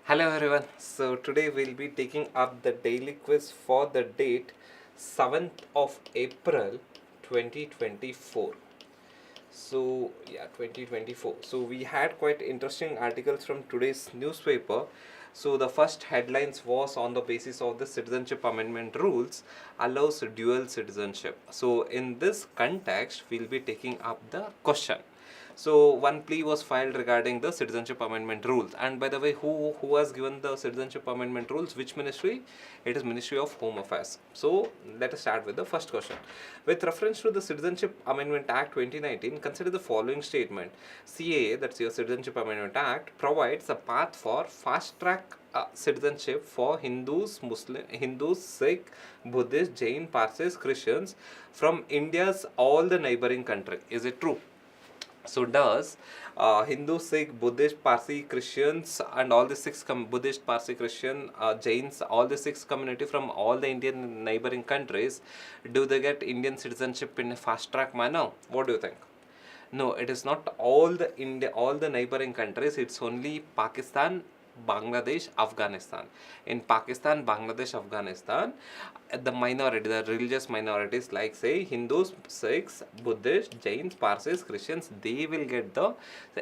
Hello everyone. So today we'll be taking up the daily quiz for the date 7th of April 2024. So yeah, 2024. So we had quite interesting articles from today's newspaper. So the first headlines was on the basis of the Citizenship Amendment rules allows dual citizenship. So in this context, we'll be taking up the question. So one plea was filed regarding the Citizenship Amendment rules. And by the way, who has given the Citizenship Amendment rules? Which ministry? It is Ministry of Home Affairs. So let us start with the first question. With reference to the Citizenship Amendment Act 2019, consider the following statement. CAA, that's your Citizenship Amendment Act, provides a path for fast track citizenship for Hindus, Sikh, Buddhists, Jain, Parsis, Christians from India's all the neighboring country. Is it true? So does Hindu, Sikh, Buddhist, Parsi, Christians and all the Buddhist, Parsi, Christian, Jains, all the six community from all the Indian neighboring countries, do they get Indian citizenship in a fast track manner? What do you think? No, it is not all the neighboring countries. It's only Pakistan, Bangladesh, Afghanistan. In Pakistan, Bangladesh, Afghanistan, the religious minorities like say Hindus, Sikhs, Buddhists, Jains, Parsis, Christians, they will get the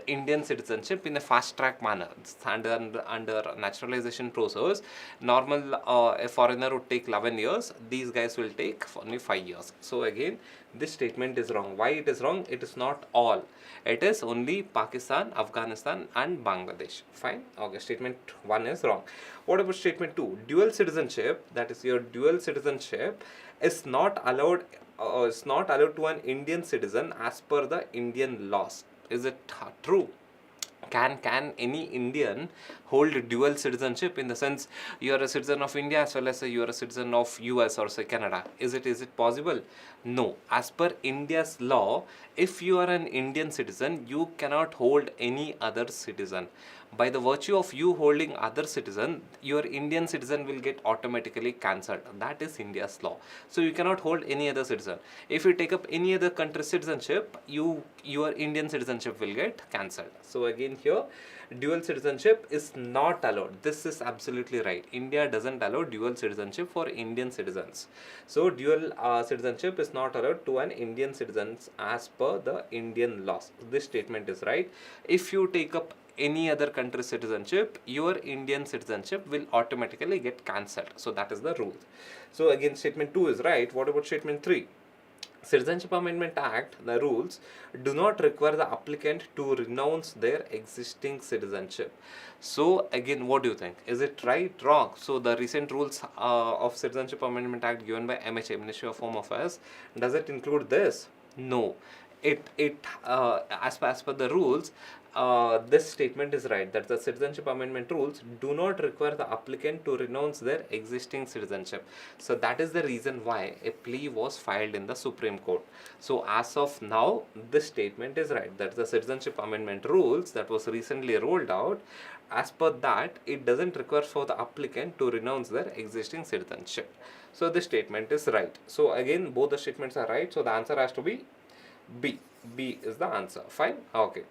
Indian citizenship in a fast track manner. Under naturalization process, normal a foreigner would take 11 years. These guys will take only 5 years. So again, this statement is wrong. Why it is wrong? It is not all. It is only Pakistan, Afghanistan and Bangladesh. Fine. Okay, statement 1 is wrong. What about statement 2? Dual citizenship, that is your dual citizenship is not allowed to an Indian citizen as per the Indian laws. Is it true? Can any Indian hold dual citizenship, in the sense you are a citizen of India as well as you are a citizen of US or say Canada? Is it possible? No. As per India's law, if you are an Indian citizen, you cannot hold any other citizen. By the virtue of you holding other citizen, your Indian citizen will get automatically cancelled. That is India's law. So you cannot hold any other citizen. If you take up any other country's citizenship, your Indian citizenship will get cancelled. So again here, dual citizenship is not allowed. This is absolutely right. India doesn't allow dual citizenship for Indian citizens. So dual citizenship is not allowed to an Indian citizens as per the Indian laws. This statement is right. If you take up any other country's citizenship, your Indian citizenship will automatically get cancelled. So that is the rule. So again, statement 2 is right. What about statement 3? Citizenship Amendment Act, the rules do not require the applicant to renounce their existing citizenship. So again, what do you think? Is it right, wrong? So the recent rules of Citizenship Amendment Act given by MHA, Ministry of Home Affairs, does it include this? No. As per the rules, this statement is right, that the Citizenship Amendment rules do not require the applicant to renounce their existing citizenship. So that is the reason why a plea was filed in the Supreme Court. So as of now, this statement is right, that the Citizenship Amendment rules that was recently rolled out, as per that, it doesn't require for the applicant to renounce their existing citizenship. So this statement is right. So again, both the statements are right. So the answer has to be B. B is the answer. Fine. Okay.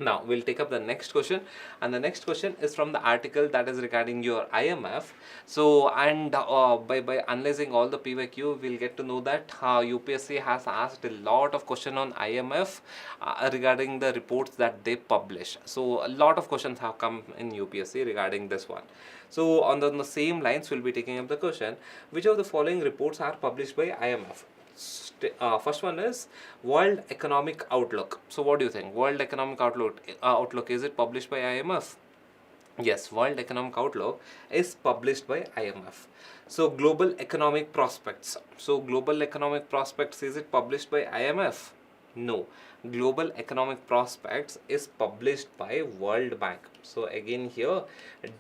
Now we'll take up the next question, and the next question is from the article that is regarding your IMF. So and by analyzing all the PYQ, we'll get to know that UPSC has asked a lot of question on IMF regarding the reports that they publish. So a lot of questions have come in UPSC regarding this one. So on the same lines, we'll be taking up the question: which of the following reports are published by IMF? First one is World Economic Outlook. So what do you think? World Economic Outlook, is it published by IMF? Yes, World Economic Outlook is published by IMF. So Global Economic Prospects. So Global Economic Prospects, is it published by IMF? No. Global Economic Prospects is published by World Bank. So again here,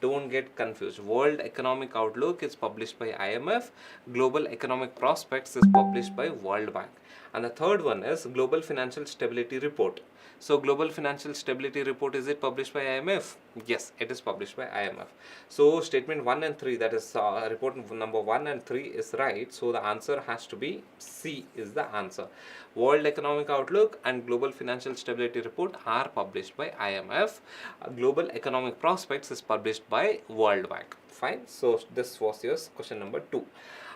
don't get confused. World Economic Outlook is published by IMF. Global Economic Prospects is published by World Bank. And the third one is Global Financial Stability Report. So Global Financial Stability Report, is it published by IMF? Yes, it is published by IMF. So statement 1 and 3, that is report number 1 and 3 is right. So the answer has to be C is the answer. World Economic Outlook and Global Financial Stability Report are published by IMF. Global Economic Prospects is published by World Bank. Fine. So this was your question number 2.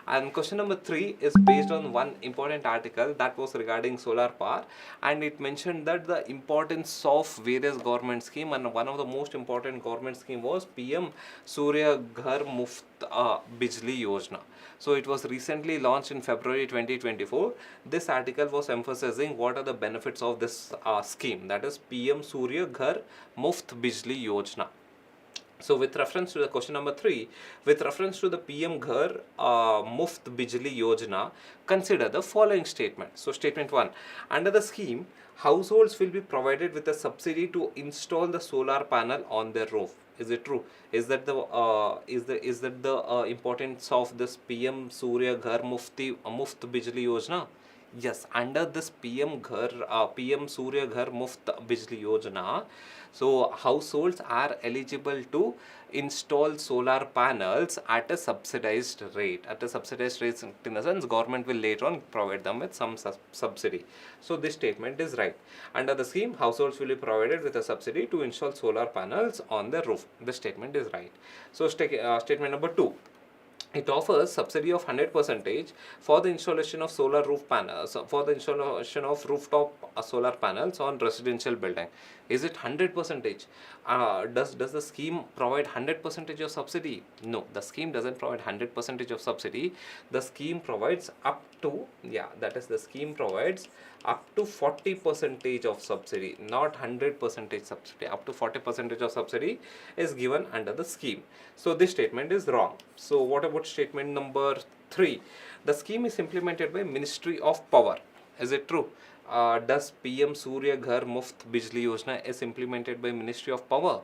And question number 3 is based on one important article that was regarding solar power, and it mentioned that the importance of various government scheme, and one of the most important government scheme was PM Surya Ghar Muft Bijli Yojana. So it was recently launched in February 2024. This article was emphasizing what are the benefits of this scheme, that is PM Surya Ghar Muft Bijli Yojana. So with reference to the question number 3, with reference to the PM Ghar Muft Bijli Yojana, consider the following statement. So statement 1, under the scheme, households will be provided with a subsidy to install the solar panel on their roof. Is it true? Is that the importance of this PM Surya Ghar Muft Bijli Yojana? Yes, under this PM Surya Ghar Muft Bijli Yojana, so households are eligible to install solar panels at a subsidized rate. At a subsidized rate, in the sense, government will later on provide them with some subsidy. So this statement is right. Under the scheme, households will be provided with a subsidy to install solar panels on their roof. This statement is right. So statement number 2. It offers subsidy of 100% for the installation of solar roof panels, for the installation of rooftop solar panels on residential building. Is it 100%? Does the scheme provide 100% of subsidy? No, the scheme doesn't provide 100% of subsidy. The scheme provides up to, the scheme provides up to 40% of subsidy, not 100% subsidy. Up to 40% of subsidy is given under the scheme. So this statement is wrong. So what about statement number 3? The scheme is implemented by Ministry of Power. Is it true? Does PM Surya Ghar Muft Bijli Yojana is implemented by Ministry of Power?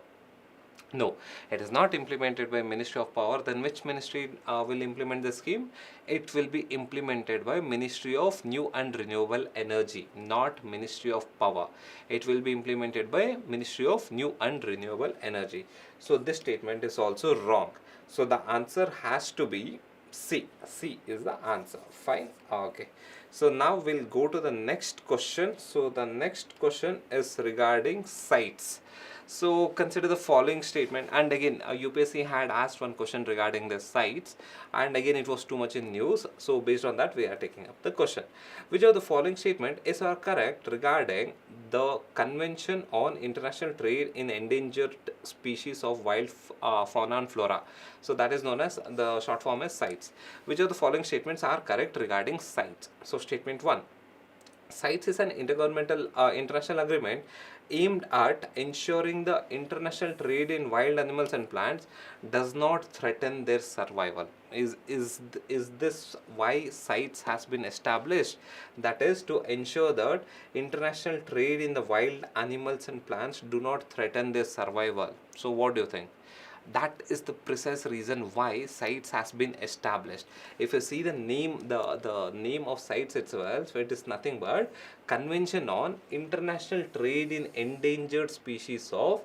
No, it is not implemented by Ministry of Power. Then which ministry will implement the scheme? It will be implemented by Ministry of New and Renewable Energy, not Ministry of Power. It will be implemented by Ministry of New and Renewable Energy. So this statement is also wrong. So the answer has to be C. C is the answer. Fine. Okay. So now we'll go to the next question. So the next question is regarding CITES. So consider the following statement, and again UPSC had asked one question regarding the CITES, and again it was too much in news. So based on that we are taking up the question. Which of the following statement is correct regarding the Convention on International Trade in Endangered Species of Wild Fauna and Flora? So that is known as, the short form is CITES. Which of the following statements are correct regarding CITES? So statement 1. CITES is an intergovernmental international agreement aimed at ensuring the international trade in wild animals and plants does not threaten their survival. Is this why CITES has been established? That is to ensure that international trade in the wild animals and plants do not threaten their survival. So what do you think? That is the precise reason why CITES has been established. If you see the name, the name of CITES itself, it is nothing but Convention on International Trade in Endangered Species of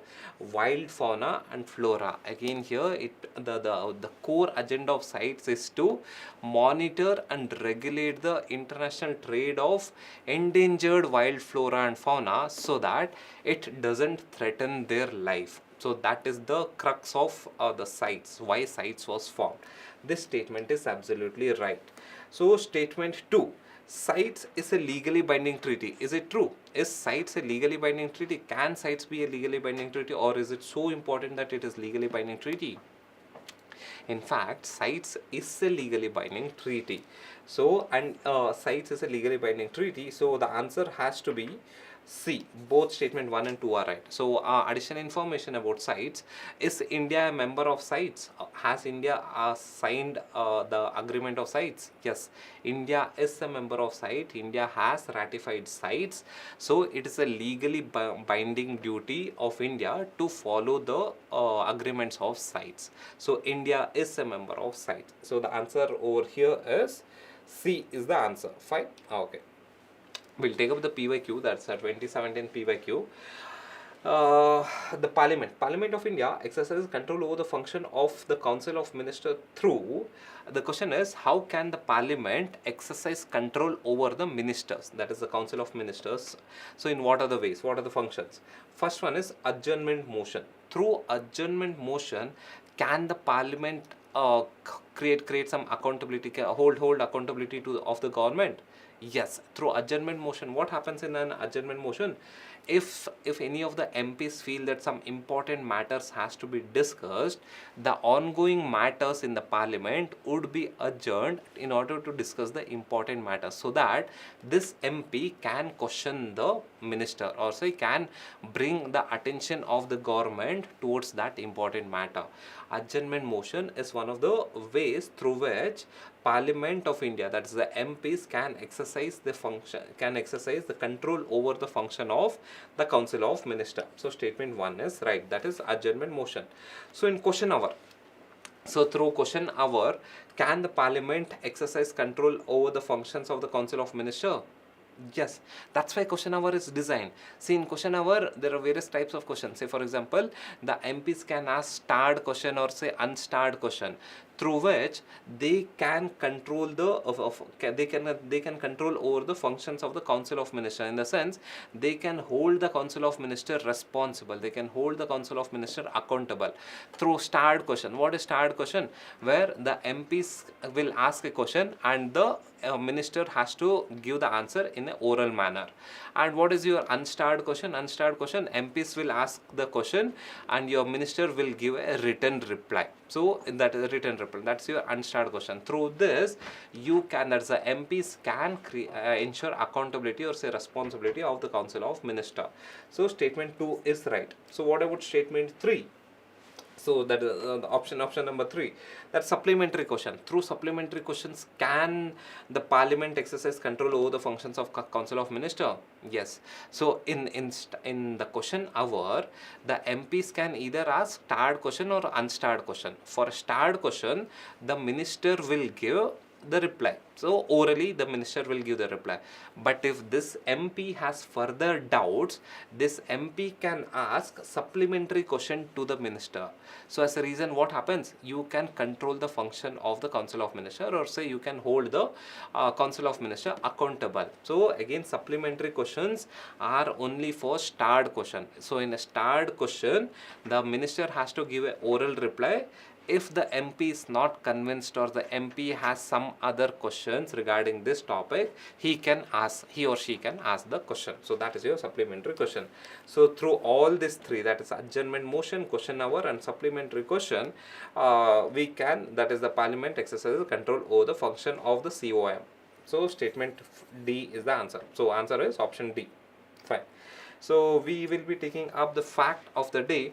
Wild Fauna and Flora. Again here, the core agenda of CITES is to monitor and regulate the international trade of endangered wild flora and fauna so that it doesn't threaten their life. So that is the crux of the CITES, why CITES was formed. This statement is absolutely right. So statement 2, CITES is a legally binding treaty. Is it true? Is CITES a legally binding treaty? Can CITES be a legally binding treaty, or is it so important that it is legally binding treaty? In fact, CITES is a legally binding treaty. So, and CITES is a legally binding treaty. So the answer has to be C. Both statement 1 and 2 are right. So additional information about CITES. Is India a member of CITES? Has India signed the agreement of CITES? Yes, India is a member of CITES. India has ratified CITES. So it is a legally binding duty of India to follow the agreements of CITES. So India is a member of CITES. So the answer over here is C is the answer. Fine. Okay. We'll take up the PYQ, that's a 2017 PYQ. The Parliament of India exercises control over the function of the Council of Ministers through. The question is, how can the Parliament exercise control over the ministers? That is the Council of Ministers. So, in what are the ways? What are the functions? First one is adjournment motion. Through adjournment motion, can the Parliament create some accountability, hold accountability to of the government? Yes, through adjournment motion. What happens in an adjournment motion? If any of the MPs feel that some important matters has to be discussed, the ongoing matters in the Parliament would be adjourned in order to discuss the important matters, so that this MP can question the minister, or say can bring the attention of the government towards that important matter. Adjournment motion is one of the ways through which Parliament of India, that is the MPs, can exercise the control over the function of the Council of Ministers. So statement 1 is right, that is adjournment motion. So in question hour, so through question hour, can the Parliament exercise control over the functions of the Council of Ministers? Yes, that's why question hour is designed. See, in question hour, there are various types of questions. Say, for example, the MPs can ask starred question or say unstarred question, through which they can control they can control over the functions of the Council of Ministers. In the sense, they can hold the Council of Ministers responsible. They can hold the Council of Ministers accountable through starred question. What is starred question? Where the MPs will ask a question and the minister has to give the answer in an oral manner. And what is your unstarred question? Unstarred question, MPs will ask the question and your minister will give a written reply. So that is a written reply. That's your unstarred question. Through this, you can, that's the MPs can ensure accountability or say responsibility of the Council of Ministers. So statement 2 is right. So what about statement 3? So that is the option number 3. That's supplementary question. Through supplementary questions, can the Parliament exercise control over the functions of Council of Ministers? Yes. So in the question hour, the MPs can either ask starred question or unstarred question. For a starred question, the minister will give the reply. So orally the minister will give the reply. But if this MP has further doubts, this MP can ask supplementary question to the minister. So as a reason, what happens? You can control the function of the Council of Ministers, or say you can hold the Council of Ministers accountable. So again, supplementary questions are only for starred question. So in a starred question, the minister has to give an oral reply. If the MP is not convinced or the MP has some other questions regarding this topic, he or she can ask the question. So that is your supplementary question. So through all these three, that is adjournment motion, question hour and supplementary question, that is the Parliament exercises control over the function of the COM. So statement D is the answer. So answer is option D. Fine. So we will be taking up the fact of the day.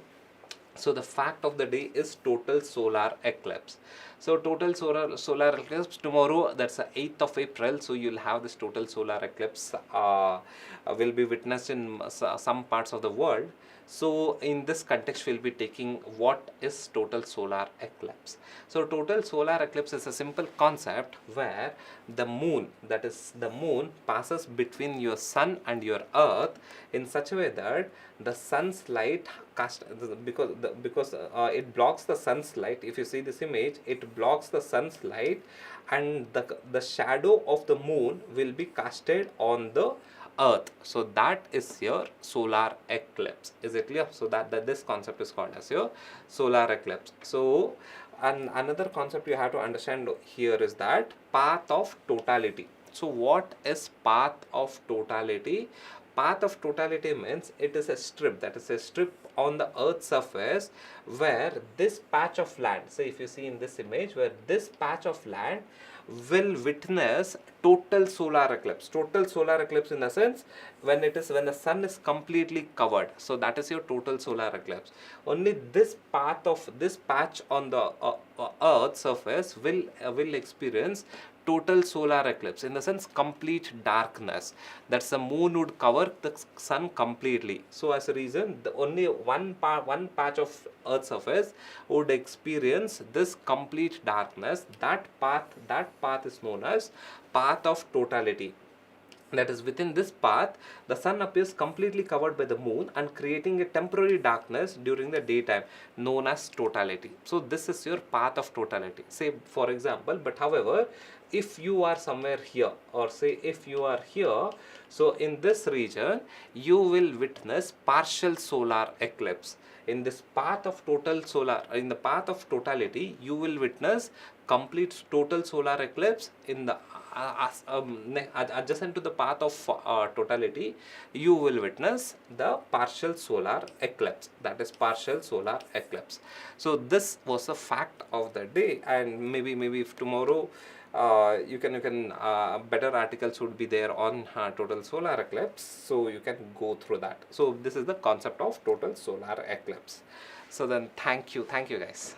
So the fact of the day is total solar eclipse. So total solar eclipse tomorrow, that's the 8th of April. So you'll have this total solar eclipse will be witnessed in some parts of the world. So in this context, we'll be taking what is total solar eclipse. So total solar eclipse is a simple concept where the moon, that is the moon, passes between your sun and your earth in such a way that the sun's light because it blocks the sun's light. If you see this image, it blocks the sun's light and the shadow of the moon will be casted on the earth. So that is your solar eclipse. Is it clear? So that this concept is called as your solar eclipse. So and another concept you have to understand here is that path of totality. So what is path of totality? Path of totality means it is a strip, that is a strip on the earth's surface where this patch of land, say if you see in this image, where this patch of land will witness total solar eclipse. Total solar eclipse in the sense when the sun is completely covered. So that is your total solar eclipse. Only this patch on the earth's surface will experience total solar eclipse, in the sense complete darkness. That's the moon would cover the sun completely. So as a reason, the only one patch of earth's surface would experience this complete darkness. That path is known as path of totality. that is, within this path, the sun appears completely covered by the moon and creating a temporary darkness during the daytime, known as totality. So this is your path of totality. Say for example, but however, if you are somewhere here, or say if you are here, so in this region you will witness partial solar eclipse. In this path of in the path of totality, you will witness complete total solar eclipse. In the adjacent to the path of totality, you will witness the partial solar eclipse, that is partial solar eclipse. So this was a fact of the day, and maybe if tomorrow you can better articles would be there on total solar eclipse, so you can go through that. So this is the concept of total solar eclipse. So then thank you guys.